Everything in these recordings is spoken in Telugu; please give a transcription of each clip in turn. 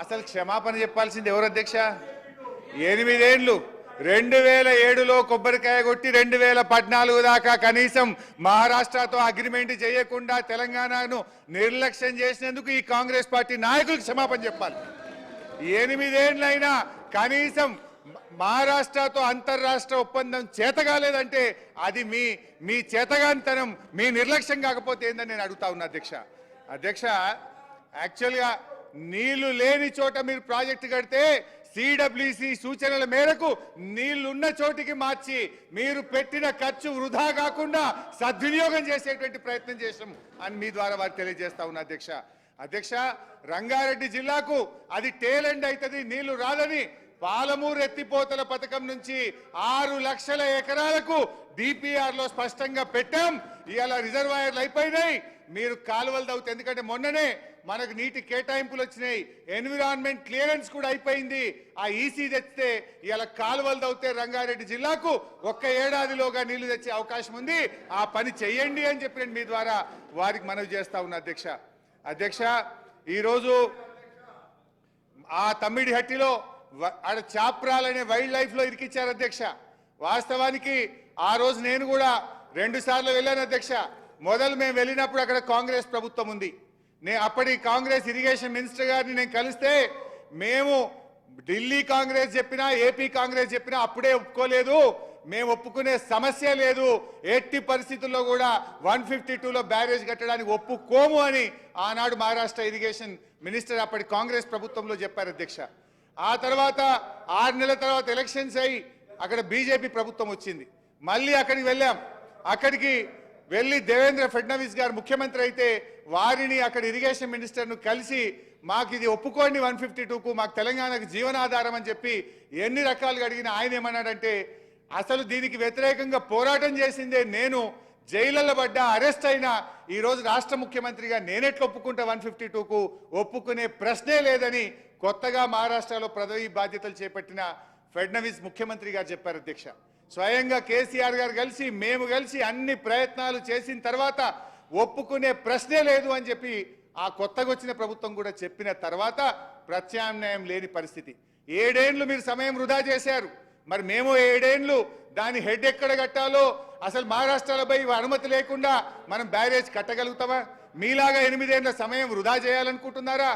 అసలు క్షమాపణ చెప్పాల్సింది ఎవరు అధ్యక్ష? 8 ఏళ్ళు 2007లో కొబ్బరికాయ కొట్టి 2014 దాకా కనీసం మహారాష్ట్రతో అగ్రిమెంట్ చేయకుండా తెలంగాణను నిర్లక్ష్యం చేసినందుకు ఈ కాంగ్రెస్ పార్టీ నాయకులకు క్షమాపణ చెప్పాలి. 8 ఏళ్ళైనా కనీసం మహారాష్ట్రతో అంతర్రాష్ట్ర ఒప్పందం చేతగాలేదంటే అది మీ చేతగానితనం, మీ నిర్లక్ష్యం కాకపోతే ఏందని నేను అడుగుతా ఉన్నా అధ్యక్ష. యాక్చువల్గా నీళ్లు లేని చోట మీరు ప్రాజెక్టు కడితే సిడబ్ల్యూసి సూచనల మేరకు నీళ్లున్న చోటికి మార్చి మీరు పెట్టిన ఖర్చు వృధా కాకుండా సద్వినియోగం చేసేటువంటి ప్రయత్నం చేసాం అని మీ ద్వారా వారికి తెలియజేస్తా ఉన్నా అధ్యక్ష. రంగారెడ్డి జిల్లాకు అది టేల్ ఎండ్ అవుతుంది, నీళ్లు రాదని పాలమూరు ఎత్తిపోతల పథకం నుంచి 6 లక్షల ఎకరాలకు డిపిఆర్ లో స్పష్టంగా పెట్టాం. ఇవాళ రిజర్వాయర్లు అయిపోయినాయి, మీరు కాలువలు తవ్వుతాయి. ఎందుకంటే మొన్ననే మనకు నీటి కేటాయింపులు వచ్చినాయి, ఎన్విరాన్మెంట్ క్లియరెన్స్ కూడా అయిపోయింది. ఆ ఈసీ తెచ్చితే ఇవాళ కాలువలు తవ్వుతే రంగారెడ్డి జిల్లాకు 1 ఏడాదిలోగా నీళ్లు తెచ్చే అవకాశం ఉంది. ఆ పని చెయ్యండి అని చెప్పి నేను మీ ద్వారా వారికి మనవి చేస్తా ఉన్నా అధ్యక్ష. ఈరోజు ఆ తమ్మిడిహట్టిలో ఆడ చాప్రాలనే వైల్డ్ లైఫ్ లో ఇరికిచ్చారు అధ్యక్ష. వాస్తవానికి ఆ రోజు నేను కూడా 2 సార్లు వెళ్ళాను అధ్యక్ష. మొదలు మేము వెళ్ళినప్పుడు అక్కడ కాంగ్రెస్ ప్రభుత్వం ఉంది. అప్పటి కాంగ్రెస్ ఇరిగేషన్ మినిస్టర్ గారిని నేను కలిస్తే మేము ఢిల్లీ కాంగ్రెస్ చెప్పినా ఏపీ కాంగ్రెస్ చెప్పినా అప్పుడే ఒప్పుకోలేదు, మేము ఒప్పుకునే సమస్య లేదు, ఎట్టి పరిస్థితుల్లో కూడా 152లో బ్యారేజ్ కట్టడానికి ఒప్పుకోము అని ఆనాడు మహారాష్ట్ర ఇరిగేషన్ మినిస్టర్ అప్పటి కాంగ్రెస్ ప్రభుత్వంలో చెప్పారు అధ్యక్ష. ఆ తర్వాత 6 నెలల తర్వాత ఎలక్షన్స్ అయ్యి అక్కడ బీజేపీ ప్రభుత్వం వచ్చింది. మళ్ళీ అక్కడికి వెళ్ళాం. అక్కడికి వెళ్ళి దేవేంద్ర ఫడ్నవీస్ గారు ముఖ్యమంత్రి అయితే వారిని అక్కడ ఇరిగేషన్ మినిస్టర్ను కలిసి మాకు ఇది ఒప్పుకోండి 152కు, మాకు తెలంగాణకు జీవనాధారం అని చెప్పి ఎన్ని రకాలుగా అడిగినా ఆయన ఏమన్నాడంటే అసలు దీనికి వ్యతిరేకంగా పోరాటం చేసిందే నేను, జైళ్లలో పడ్డా అరెస్ట్ అయినా ఈరోజు రాష్ట్ర ముఖ్యమంత్రిగా నేనెట్లు ఒప్పుకుంటా 152కు, ఒప్పుకునే ప్రశ్నే లేదని కొత్తగా మహారాష్ట్రలో పదవి బాధ్యతలు చేపట్టిన ఫడ్నవీస్ ముఖ్యమంత్రి గారు చెప్పారు అధ్యక్ష. స్వయంగా కేసీఆర్ గారు కలిసి మేము కలిసి అన్ని ప్రయత్నాలు చేసిన తర్వాత ఒప్పుకునే ప్రశ్నే లేదు అని చెప్పి ఆ కొత్తగా వచ్చిన ప్రభుత్వం కూడా చెప్పిన తర్వాత ప్రత్యామ్నాయం లేని పరిస్థితి. 7 ఏళ్ళు మీరు సమయం వృధా చేశారు. మరి మేము 7 ఏళ్ళు దాని హెడ్ ఎక్కడ కట్టాలో అసలు మహారాష్ట్రలపై అనుమతి లేకుండా మనం బ్యారేజ్ కట్టగలుగుతామా? మీలాగా 8 ఏళ్ల సమయం వృధా చేయాలనుకుంటున్నారా?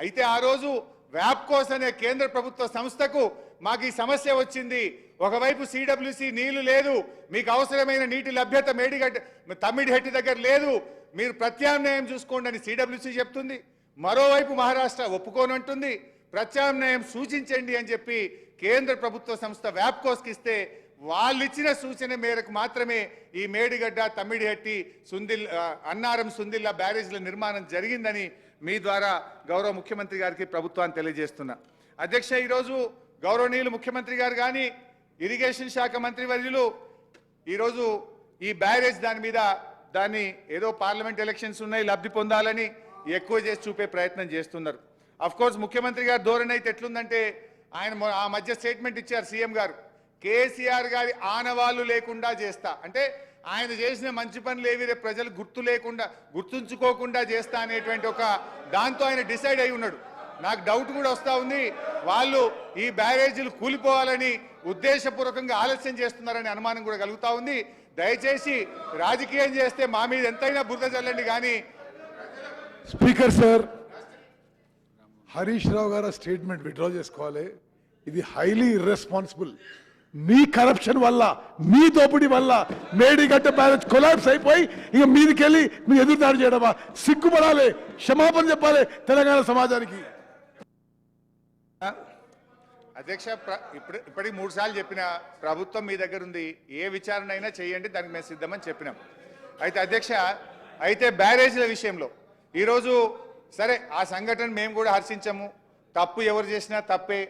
అయితే ఆ రోజు వ్యాప్కోస్ అనే కేంద్ర ప్రభుత్వ సంస్థకు మాకు ఈ సమస్య వచ్చింది. ఒకవైపు సిడబ్ల్యూసి నీళ్లు లేదు, మీకు అవసరమైన నీటి లభ్యత తమ్మిడిహట్టి దగ్గర లేదు, మీరు ప్రత్యామ్నాయం చూసుకోండి అని సిడబ్ల్యూసి చెప్తుంది. మరోవైపు మహారాష్ట్ర ఒప్పుకోనంటుంది, ప్రత్యామ్నాయం సూచించండి అని చెప్పి కేంద్ర ప్రభుత్వ సంస్థ వ్యాప్కోస్కి ఇస్తే వాళ్ళు ఇచ్చిన సూచన మేరకు మాత్రమే ఈ మేడిగడ్డ, తమ్మిడిహట్టి, అన్నారం, సుందిల్లా బ్యారేజ్ల నిర్మాణం జరిగిందని మీ ద్వారా గౌరవ ముఖ్యమంత్రి గారికి ప్రభుత్వాన్ని తెలియజేస్తున్నా అధ్యక్ష. ఈరోజు గౌరవనీయులు ముఖ్యమంత్రి గారు కానీ ఇరిగేషన్ శాఖ మంత్రి వర్యులు ఈరోజు ఈ బ్యారేజ్ దాన్ని ఏదో పార్లమెంట్ ఎలక్షన్స్ ఉన్నాయి లబ్ధి పొందాలని ఎక్కువ చేసి చూపే ప్రయత్నం చేస్తున్నారు. అఫ్కోర్స్ ముఖ్యమంత్రి గారు ధోరణి అయితే ఎట్లుందంటే ఆయన ఆ మధ్య స్టేట్మెంట్ ఇచ్చారు సీఎం గారు, కేసీఆర్ గారి ఆనవాళ్లు లేకుండా చేస్తా అంటే ఆయన చేసిన మంచి పనులు ఏవి రేపు ప్రజలు గుర్తుంచుకోకుండా చేస్తా అనేటువంటి ఒక దాంతో ఆయన డిసైడ్ అయి ఉన్నాడు. నాకు డౌట్ కూడా వస్తూ ఉంది, వాళ్ళు ఈ బ్యారేజీలు కూలిపోవాలని ఉద్దేశపూర్వకంగా ఆలస్యం చేస్తున్నారనే అనుమానం కూడా కలుగుతూ ఉంది. దయచేసి రాజకీయం చేస్తే మా మీద ఎంతైనా బురద చల్లండి కానీ. స్పీకర్ సార్, హరీష్ రావు గారు స్టేట్మెంట్ విత్డ్రా చేసుకోవాలి. ఇది హైలీ ఇర్రెస్పాన్సిబుల్. మీ కరప్షన్ వల్ల, మీ దోపిడీ వల్ల మేడిగడ్డ బ్యారేజ్ కొలాప్స్ అయిపోయి ఇక మీదికెళ్ళి మీరు ఎదురుదాడి చేయడమా? సిగ్గుపడాలి, క్షమాపణ చెప్పాలి తెలంగాణ సమాజానికి. అధ్యక్ష, ఇప్పటికి 3 సార్లు చెప్పిన ప్రభుత్వం మీ దగ్గర ఉంది, ఏ విచారణ అయినా చేయండి, దానికి మేము సిద్ధమని చెప్పినాం. అయితే అధ్యక్ష, బ్యారేజీల విషయంలో ఈరోజు సరే ఆ సంఘటన మేము కూడా హర్షించము, తప్పు ఎవరు చేసినా తప్పే,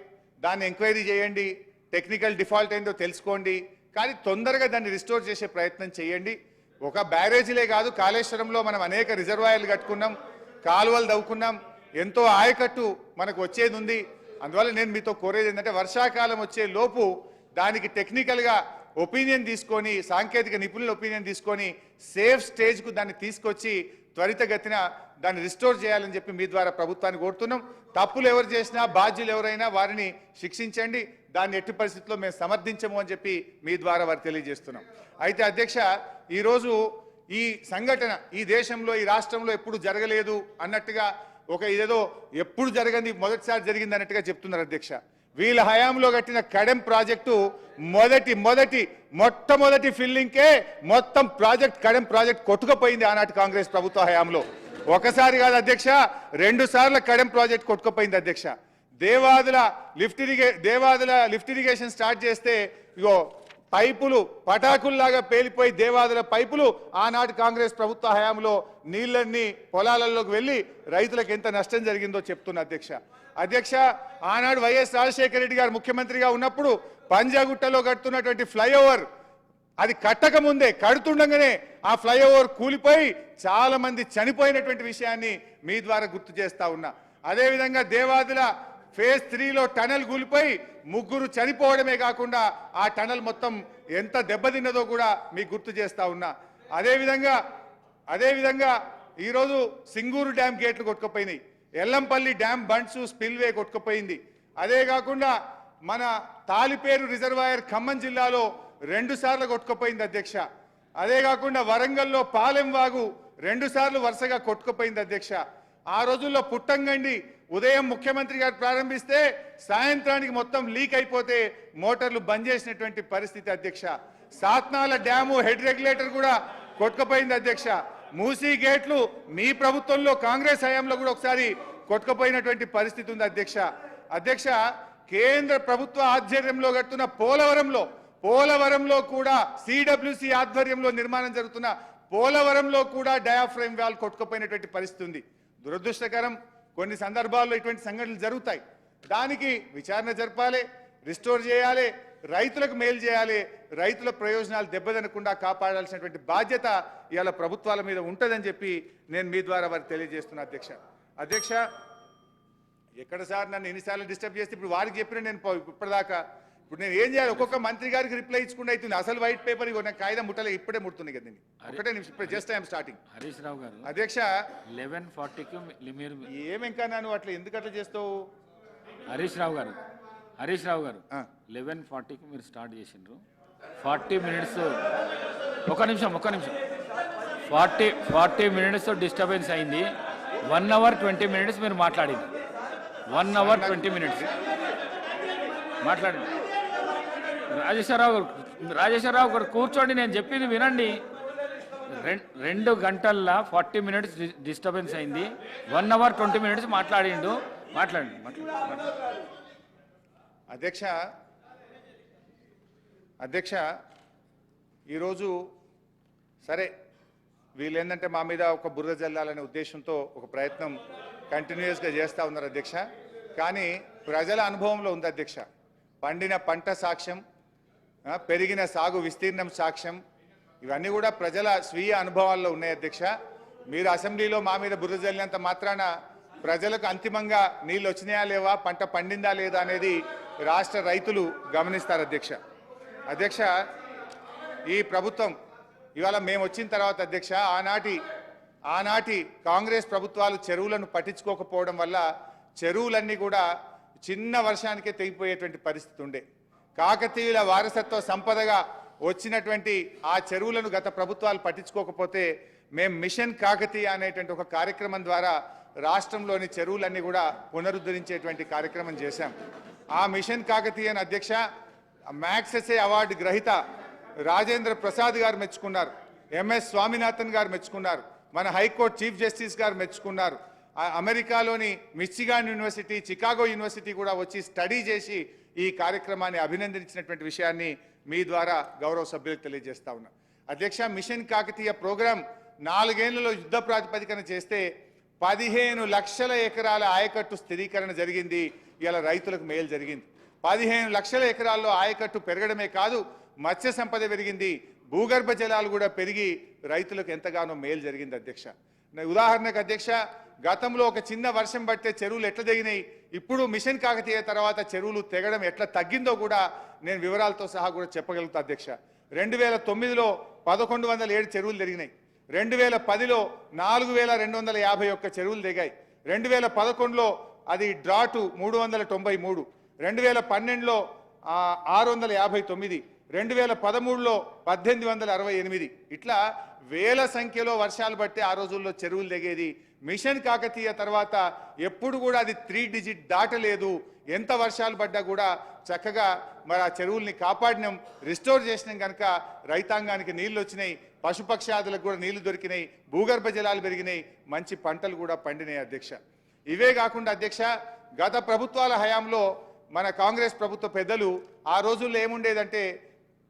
దాన్ని ఎంక్వైరీ చేయండి, టెక్నికల్ డిఫాల్ట్ ఏందో తెలుసుకోండి, కానీ తొందరగా దాన్ని రిస్టోర్ చేసే ప్రయత్నం చేయండి. ఒక బ్యారేజీలే కాదు, కాళేశ్వరంలో మనం అనేక రిజర్వాయర్లు కట్టుకున్నాం, కాలువలు తవ్వుకున్నాం, ఎంతో ఆయకట్టు మనకు వచ్చేది ఉంది. అందువల్ల నేను మీతో కోరేది ఏంటంటే వర్షాకాలం వచ్చే లోపు దానికి టెక్నికల్గా ఒపీనియన్ తీసుకొని, సాంకేతిక నిపుణుల ఒపీనియన్ తీసుకొని సేఫ్ స్టేజ్కు దాన్ని తీసుకొచ్చి త్వరితగతిన దాన్ని రిస్టోర్ చేయాలని చెప్పి మీ ద్వారా ప్రభుత్వాన్ని కోరుతున్నాం. తప్పులు ఎవరు చేసినా బాధ్యులు ఎవరైనా వారిని శిక్షించండి, దాన్ని ఎట్టి పరిస్థితుల్లో మేము సమర్థించము అని చెప్పి మీ ద్వారా వారు తెలియజేస్తున్నాం. అయితే అధ్యక్ష, ఈరోజు ఈ సంఘటన ఈ దేశంలో ఈ రాష్ట్రంలో ఎప్పుడు జరగలేదు అన్నట్టుగా ఒక ఇదేదో ఎప్పుడు జరగని మొదటిసారి జరిగింది అన్నట్టుగా చెప్తున్నారు అధ్యక్ష. వీళ్ళ హయాంలో కట్టిన కడెం ప్రాజెక్టు మొట్టమొదటి ఫిల్లింగ్కే మొత్తం ప్రాజెక్ట్ కడెం ప్రాజెక్ట్ కొట్టుకుపోయింది ఆనాటి కాంగ్రెస్ ప్రభుత్వ హయాంలో. ఒకసారి కాదు అధ్యక్ష, 2 సార్లు కడెం ప్రాజెక్ట్ కొట్టుకుపోయింది అధ్యక్ష. దేవాదుల లిఫ్ట్ ఇరిగేషన్ స్టార్ట్ చేస్తే ఇగో పైపులు పటాకుల్లాగా పేలిపోయి దేవాదుల పైపులు ఆనాటి కాంగ్రెస్ ప్రభుత్వ హయాంలో నీళ్ళన్నీ పొలాలలోకి వెళ్ళి రైతులకు ఎంత నష్టం జరిగిందో చెప్తున్నా అధ్యక్ష. ఆనాడు వైఎస్ రాజశేఖర రెడ్డి గారు ముఖ్యమంత్రిగా ఉన్నప్పుడు పంజాగుట్టలో కడుతున్నటువంటి ఫ్లైఓవర్ అది కట్టక ముందే కడుతుండగానే ఆ ఫ్లైఓవర్ కూలిపోయి చాలా మంది చనిపోయినటువంటి విషయాన్ని మీ ద్వారా గుర్తు చేస్తా ఉన్నా. అదేవిధంగా దేవాదుల ఫేజ్ 3లో టనల్ కూలిపోయి 3 చనిపోవడమే కాకుండా ఆ టనల్ మొత్తం ఎంత దెబ్బతిన్నదో కూడా మీకు గుర్తు చేస్తా ఉన్నా. అదేవిధంగా ఈరోజు సింగూరు డ్యామ్ గేట్లు కొట్టుకుపోయినాయి, ఎల్లంపల్లి డ్యామ్ బండ్స్ స్పిల్వే కొట్టుకుపోయింది. అదే కాకుండా మన తాలిపేరు రిజర్వాయర్ ఖమ్మం జిల్లాలో 2 సార్లు కొట్టుకుపోయింది అధ్యక్ష. అదే కాకుండా వరంగల్లో పాలెం వాగు 2 సార్లు వరుసగా కొట్టుకుపోయింది అధ్యక్ష. ఆ రోజుల్లో పుట్టంగండి ఉదయం ముఖ్యమంత్రి గారు ప్రారంభిస్తే సాయంత్రానికి మొత్తం లీక్ అయిపోతే మోటార్లు బంద్ చేసినటువంటి పరిస్థితి అధ్యక్ష. సాత్నాల డ్యాము హెడ్ రెగ్యులేటర్ కూడా కొట్టుకుపోయింది అధ్యక్ష. మూసీ గేట్లు మీ ప్రభుత్వంలో కాంగ్రెస్ హయాంలో కూడా ఒకసారి కొట్టుకుపోయినటువంటి పరిస్థితి ఉంది అధ్యక్ష. కేంద్ర ప్రభుత్వ ఆధ్వర్యంలో కడుతున్న పోలవరంలో కూడా సిడబ్ల్యూసి ఆధ్వర్యంలో నిర్మాణం జరుగుతున్న పోలవరంలో కూడా డయాఫ్రేమ్ వాల్ కొట్టుకుపోయినటువంటి పరిస్థితి ఉంది. దురదృష్టకరం, కొన్ని సందర్భాల్లో ఇటువంటి సంఘటనలు జరుగుతాయి. దానికి విచారణ జరపాలి, రిస్టోర్ చేయాలి, రైతులకు మేలు చేయాలి, రైతుల ప్రయోజనాలు దెబ్బతినకుండా కాపాడాల్సినటువంటి బాధ్యత ఇవాళ ప్రభుత్వాల మీద ఉంటుందని చెప్పి నేను మీ ద్వారా వారికి తెలియజేస్తున్నా అధ్యక్ష. ఎక్కడ సార్ నన్ను ఎన్నిసార్లు డిస్టర్బ్ చేస్తే ఇప్పుడు వారికి చెప్పిన నేను ఇప్పటిదాకా ఇప్పుడు నేను ఏం చేయాలి? ఒక్కొక్క మంత్రి గారికి రిప్లై ఇచ్చుకుంటూ అవుతుంది. అసలు వైట్ పేపర్ ఇవ్వ కాగితం ముట్టలే, ఇప్పుడే ముడుతుంది కదా. ఒకటే నిమిషం, ఇప్పుడు just I'm starting. Harish Rao గారు అధ్యక్ష 11:40కి మీరు ఏమింకా నన్ను అట్లా ఎందుకు అట్లా చేస్తావు? హరీష్ రావు గారు 11:40కి మీరు స్టార్ట్ చేసిండ్రు. 40 మినిట్స్ ఒక నిమిషం 40 మినిట్స్ డిస్టర్బెన్స్ అయింది. 1 అవర్ 20 మినిట్స్ మీరు మాట్లాడింది. 1 అవర్ 20 మినిట్స్ మాట్లాడింది. రాజేశ్వరరావు గారు కూర్చోండి, నేను చెప్పింది వినండి. 2 గంటల్లో 40 మినిట్స్ డిస్టర్బెన్స్ అయింది. 1 అవర్ 20 మినిట్స్ మాట్లాడిండు. మాట్లాడండి. అధ్యక్ష ఈరోజు సరే వీళ్ళు ఏంటంటే మా మీద ఒక బురద జల్లాలనే ఉద్దేశంతో ఒక ప్రయత్నం కంటిన్యూస్గా చేస్తూ ఉన్నారు అధ్యక్ష. కానీ ప్రజల అనుభవంలో ఉంది అధ్యక్ష. పండిన పంట సాక్ష్యం, పెరిగిన సాగు విస్తీర్ణం సాక్ష్యం, ఇవన్నీ కూడా ప్రజల స్వీయ అనుభవాల్లో ఉన్నాయి అధ్యక్ష. మీరు అసెంబ్లీలో మా మీద బురద జల్లినంత మాత్రాన ప్రజలకు అంతిమంగా నీళ్ళు వచ్చినాయా లేవా, పంట పండిందా లేదా అనేది రాష్ట్ర రైతులు గమనిస్తారు అధ్యక్ష. ఈ ప్రభుత్వం ఇవాళ మేము వచ్చిన తర్వాత అధ్యక్ష, ఆనాటి కాంగ్రెస్ ప్రభుత్వాలు చెరువులను పట్టించుకోకపోవడం వల్ల చెరువులన్నీ కూడా చిన్న వర్షానికే తెగిపోయేటువంటి పరిస్థితి ఉండే. కాకతీయుల వారసత్వ సంపదగా వచ్చినటువంటి ఆ చెరువులను గత ప్రభుత్వాలు పట్టించుకోకపోతే మేము మిషన్ కాకతీయ అనేటువంటి ఒక కార్యక్రమం ద్వారా రాష్ట్రంలోని చెరువులన్నీ కూడా పునరుద్ధరించేటువంటి కార్యక్రమం చేశాం. ఆ మిషన్ కాకతీయను అధ్యక్ష మ్యాగ్సెసే అవార్డు గ్రహీత రాజేంద్ర ప్రసాద్ గారు మెచ్చుకున్నారు, ఎంఎస్ స్వామినాథన్ గారు మెచ్చుకున్నారు, మన హైకోర్టు చీఫ్ జస్టిస్ గారు మెచ్చుకున్నారు. అమెరికాలోని మిచిగాన్ యూనివర్సిటీ, చికాగో యూనివర్సిటీ కూడా వచ్చి స్టడీ చేసి ఈ కార్యక్రమాన్ని అభినందించినటువంటి విషయాన్ని మీ ద్వారా గౌరవ సభ్యులకు తెలియజేస్తా ఉన్నా అధ్యక్ష. మిషన్ కాకతీయ ప్రోగ్రాం 4 ఏళ్లలో యుద్ధ ప్రాతిపదికన చేస్తే 15 లక్షల ఎకరాల ఆయకట్టు స్థిరీకరణ జరిగింది. ఇలా రైతులకు మేలు జరిగింది. 15 లక్షల ఎకరాల్లో ఆయకట్టు పెరగడమే కాదు, మత్స్య సంపద పెరిగింది, భూగర్భ జలాలు కూడా పెరిగి రైతులకు ఎంతగానో మేలు జరిగింది అధ్యక్ష. ఉదాహరణకు అధ్యక్ష, గతంలో ఒక చిన్న వర్షం పడితే చెరువులు ఎట్లా తెగినాయి, ఇప్పుడు మిషన్ కాకతీయ తర్వాత చెరువులు తెగడం ఎట్లా తగ్గిందో కూడా నేను వివరాలతో సహా కూడా చెప్పగలుగుతా అధ్యక్ష. 2009లో 1107 చెరువులు జరిగినాయి. 2010లో 4251 చెరువులు దిగాయి. 2011లో అది డ్రాటు 393, 2012లో 659, 2013లో 1868. ఇట్లా వేల సంఖ్యలో వర్షాలు బట్టి ఆ రోజుల్లో చెరువులు దిగేది. మిషన్ కాకతీయ తర్వాత ఎప్పుడు కూడా అది 3 డిజిట్ దాటలేదు. ఎంత వర్షాలు పడ్డా కూడా చక్కగా మరి ఆ చెరువుల్ని కాపాడినాం, రిస్టోర్ చేసినాం. కనుక రైతాంగానికి నీళ్లు వచ్చినాయి, పశుపక్షాదులకు కూడా నీళ్లు దొరికినాయి, భూగర్భ జలాలు పెరిగినాయి, మంచి పంటలు కూడా పండినాయి అధ్యక్ష. ఇవే కాకుండా అధ్యక్ష, గత ప్రభుత్వాల హయాంలో మన కాంగ్రెస్ ప్రభుత్వ పెద్దలు ఆ రోజుల్లో ఏముండేదంటే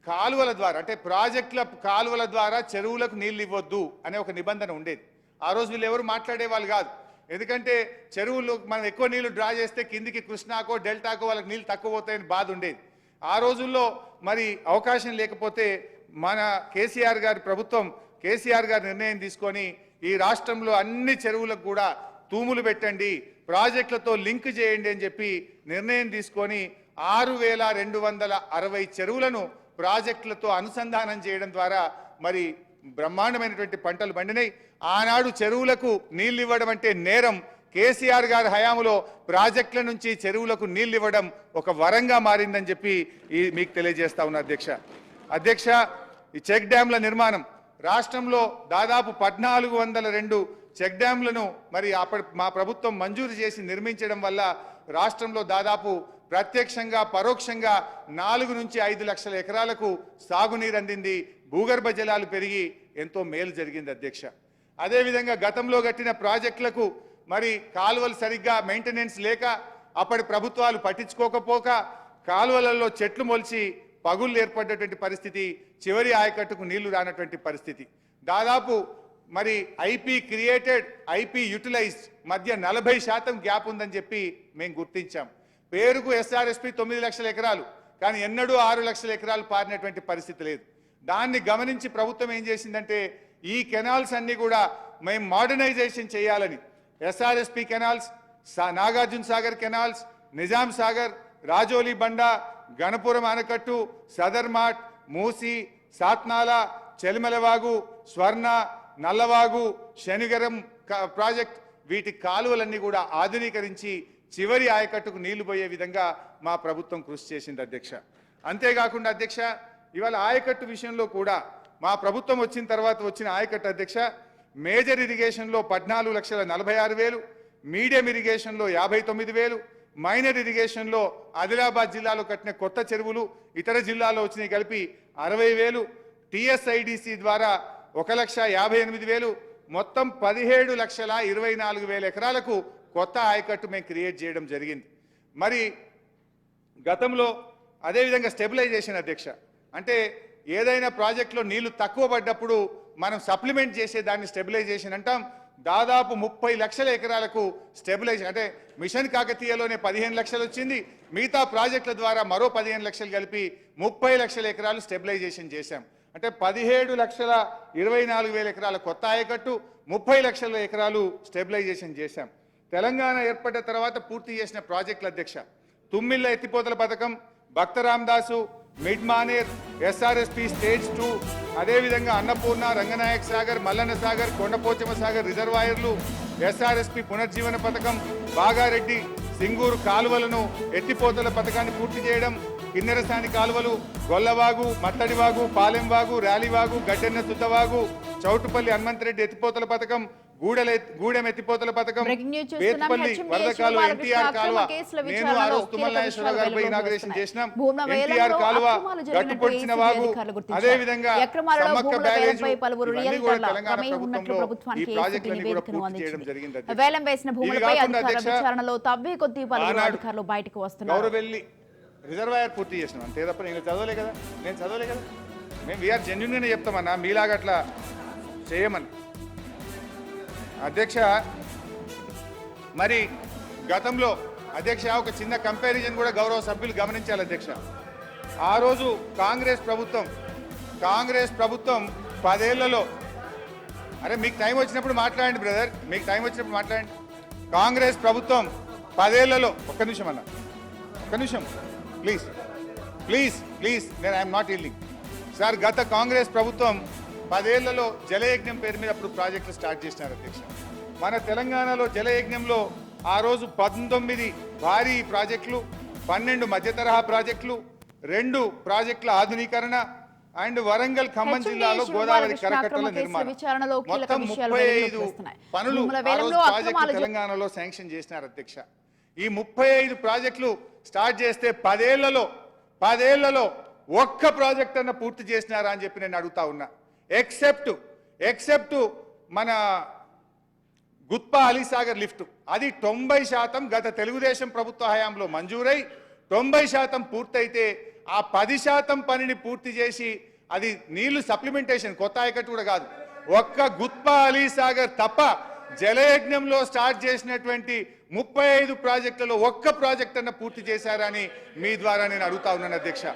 కాలువల ద్వారా, అంటే ప్రాజెక్టుల కాలువల ద్వారా చెరువులకు నీళ్ళు ఇవ్వద్దు అనే ఒక నిబంధన ఉండేది. ఆ రోజు వీళ్ళు ఎవరు మాట్లాడే వాళ్ళు కాదు. ఎందుకంటే చెరువులు మనం ఎక్కువ నీళ్లు డ్రా చేస్తే కిందికి కృష్ణాకో డెల్టాకో వాళ్ళకి నీళ్ళు తక్కువ పోతాయని బాధ ఉండేది. ఆ రోజుల్లో మరి అవకాశం లేకపోతే మన కేసీఆర్ గారి ప్రభుత్వం, కేసీఆర్ గారి నిర్ణయం తీసుకొని ఈ రాష్ట్రంలో అన్ని చెరువులకు కూడా తూములు పెట్టండి, ప్రాజెక్టులతో లింక్ చేయండి అని చెప్పి నిర్ణయం తీసుకొని 6260 చెరువులను ప్రాజెక్టులతో అనుసంధానం చేయడం ద్వారా మరి బ్రహ్మాండమైనటువంటి పంటలు పండినాయి. ఆనాడు చెరువులకు నీళ్లు ఇవ్వడం అంటే నేరం. కేసీఆర్ గారి హయాంలో ప్రాజెక్టుల నుంచి చెరువులకు నీళ్లు ఇవ్వడం ఒక వరంగా మారిందని చెప్పి మీకు తెలియజేస్తా ఉన్నా అధ్యక్ష. ఈ చెక్ డ్యాంల నిర్మాణం రాష్ట్రంలో దాదాపు 1402 చెక్ డ్యాంలను మరి మా ప్రభుత్వం మంజూరు చేసి నిర్మించడం వల్ల రాష్ట్రంలో దాదాపు ప్రత్యక్షంగా పరోక్షంగా 4 నుంచి 5 లక్షల ఎకరాలకు సాగునీరు అందింది, భూగర్భ జలాలు పెరిగి ఎంతో మేలు జరిగింది అధ్యక్ష. అదేవిధంగా గతంలో కట్టిన ప్రాజెక్టులకు మరి కాలువలు సరిగ్గా మెయింటెనెన్స్ లేక అప్పటి ప్రభుత్వాలు పట్టించుకోకపోక కాలువలలో చెట్లు మొలిచి పగుళ్ళు ఏర్పడ్డటువంటి పరిస్థితి, చివరి ఆయకట్టుకు నీళ్లు రానటువంటి పరిస్థితి. దాదాపు మరి ఐపీ క్రియేటెడ్, ఐపీ యూటిలైజ్డ్ మధ్య 40% గ్యాప్ ఉందని చెప్పి మేము గుర్తించాం. పేరుకు ఎస్ఆర్ఎస్పి 9 లక్షల ఎకరాలు, కానీ ఎన్నడూ 6 లక్షల ఎకరాలు పారినటువంటి పరిస్థితి లేదు. దాన్ని గమనించి ప్రభుత్వం ఏం చేసిందంటే ఈ కెనాల్స్ అన్ని కూడా మేము మోడర్నైజేషన్ చేయాలని SRSP canals, Nagarjuna Sagar canals, Nizam Sagar, Rajoli బండ, గణపురం ఆనకట్టు, సదర్మాట్, మూసి, సాత్నాల, చెలిమలవాగు, స్వర్ణ, నల్లవాగు, శనిగరం ప్రాజెక్ట్, వీటి కాలువలన్నీ కూడా ఆధునీకరించి చివరి ఆయకట్టుకు నీళ్లు పోయే విధంగా మా ప్రభుత్వం కృషి చేసింది అధ్యక్ష. అంతేకాకుండా అధ్యక్ష, ఇవాళ ఆయకట్టు విషయంలో కూడా మా ప్రభుత్వం వచ్చిన తర్వాత వచ్చిన ఆయకట్టు అధ్యక్ష, మేజర్ ఇరిగేషన్లో 14,46,000, మీడియం ఇరిగేషన్లో 59,000, మైనర్ ఇరిగేషన్లో ఆదిలాబాద్ జిల్లాలో కట్టిన కొత్త చెరువులు ఇతర జిల్లాలో వచ్చినాయి కలిపి 60,000, టీఎస్ఐడిసి ద్వారా 1,58,000, మొత్తం 17,24,000 ఎకరాలకు కొత్త ఆయకట్టు మేము క్రియేట్ చేయడం జరిగింది. మరి గతంలో అదేవిధంగా స్టెబిలైజేషన్ అధ్యక్ష, అంటే ఏదైనా ప్రాజెక్టులో నీళ్లు తక్కువ పడ్డప్పుడు మనం సప్లిమెంట్ చేసే దాన్ని స్టెబిలైజేషన్ అంటాం. దాదాపు 30 లక్షల ఎకరాలకు స్టెబిలైజేషన్, అంటే మిషన్ కాకతీయలోనే 15 లక్షలు వచ్చింది, మిగతా ప్రాజెక్టుల ద్వారా మరో 15 లక్షలు కలిపి 30 లక్షల ఎకరాలు స్టెబిలైజేషన్ చేశాం. అంటే 17,24,000 ఎకరాల కొత్త ఆయకట్టు, 30 లక్షల ఎకరాలు స్టెబిలైజేషన్ చేశాం. తెలంగాణ ఏర్పడ్డ తర్వాత పూర్తి చేసిన ప్రాజెక్టుల అధ్యక్ష, తుమ్మిళ్ళ ఎత్తిపోతల పథకం, Bhakta Ramadasu, mid Maner, SRSP stage 2, అదేవిధంగా అన్నపూర్ణ, రంగనాయక్ సాగర్, మల్లన్న సాగర్, కొండపోచమ్మ సాగర్ రిజర్వాయర్లు, ఎస్ఆర్ఎస్పి పునర్జీవన పథకం, బాగారెడ్డి, సింగూరు కాలువలను ఎత్తిపోతల పథకాన్ని పూర్తి చేయడం, కిన్నెరసాని కాలువలు, గొల్లవాగు, మత్తడివాగు, పాలెంవాగు, ర్యాలీవాగు, గడ్డెన్న సుద్దవాగు, చౌటుపల్లి హనుమంతరెడ్డి ఎత్తిపోతల పథకం, గూడెం ఎత్తిపోతల పథకం, బేత్పల్లి వరద కాలువ, ఎన్టీఆర్ కాలువ, నేను ఆ రోజు తుమ్మల నాగేశ్వరరావు గారిపై ఇనాగ్రేషన్ చేసినాం, ఎన్టీఆర్ కాలువ, గట్టుపొడిచిన వాగు, అదేవిధంగా సమ్మక్క బ్యారేజ్, ఇవన్నీ కూడా తెలంగాణ ప్రభుత్వంలో ఈ ప్రాజెక్టులన్నీ కూడా పూర్తి చేయడం జరిగింది. గౌరవెల్లి రిజర్వాయర్ పూర్తి చేసినాం అంతే తప్ప నేను చదవలే కదా మేము వీఆర్ జెన్యున్గానే చెప్తామన్నా, మీలాగా అట్లా చేయమని అధ్యక్ష. మరి గతంలో అధ్యక్ష ఒక చిన్న కంపారిజన్ కూడా గౌరవ సభ్యులు గమనించాలి అధ్యక్ష. ఆ రోజు కాంగ్రెస్ ప్రభుత్వం 10 ఏళ్లలో, అరే మీకు టైం వచ్చినప్పుడు మాట్లాడండి బ్రదర్, మీకు టైం వచ్చినప్పుడు మాట్లాడండి. కాంగ్రెస్ ప్రభుత్వం 10 ఏళ్లలో, ఒక్క నిమిషం అన్న, ఒక్క నిమిషం ప్లీజ్, నేను ఐఎమ్ నాట్ ఈల్డింగ్ సార్. గత కాంగ్రెస్ ప్రభుత్వం 10 ఏళ్లలో జలయజ్ఞం పేరు మీద అప్పుడు ప్రాజెక్టులు స్టార్ట్ చేసినారు అధ్యక్ష. మన తెలంగాణలో జలయజ్ఞంలో ఆ రోజు 19 భారీ ప్రాజెక్టులు, 12 మధ్య తరహా ప్రాజెక్టులు, 2 ప్రాజెక్టుల ఆధునీకరణ అండ్ వరంగల్ ఖమ్మం జిల్లాలో గోదావరి కరకట్టల నిర్మాణం, మొత్తం 35 పనులు ఆ రోజు ప్రాజెక్టులు తెలంగాణలో శాంక్షన్ చేసినారు అధ్యక్ష. ఈ 35 ప్రాజెక్టులు స్టార్ట్ చేస్తే 10 ఏళ్లలో ఒక్క ప్రాజెక్ట్ అన్న పూర్తి చేసినారా అని చెప్పి నేను అడుగుతా ఉన్నా. ఎక్సెప్ట్ మన గుత్పా అలీసాగర్ లిఫ్ట్, అది 90% గత తెలుగుదేశం ప్రభుత్వ హయాంలో మంజూరై 90% పూర్తయితే ఆ 10% పనిని పూర్తి చేసి అది నీళ్లు సప్లిమెంటేషన్ కొత్త ఆయకట్టు కూడా కాదు, ఒక్క గుత్పా అలీసాగర్ తప్ప జలయజ్ఞంలో స్టార్ట్ చేసినటువంటి 35 ప్రాజెక్టులలో ఒక్క ప్రాజెక్ట్ అన్న పూర్తి చేశారని మీ ద్వారా నేను అడుగుతా ఉన్నాను అధ్యక్ష.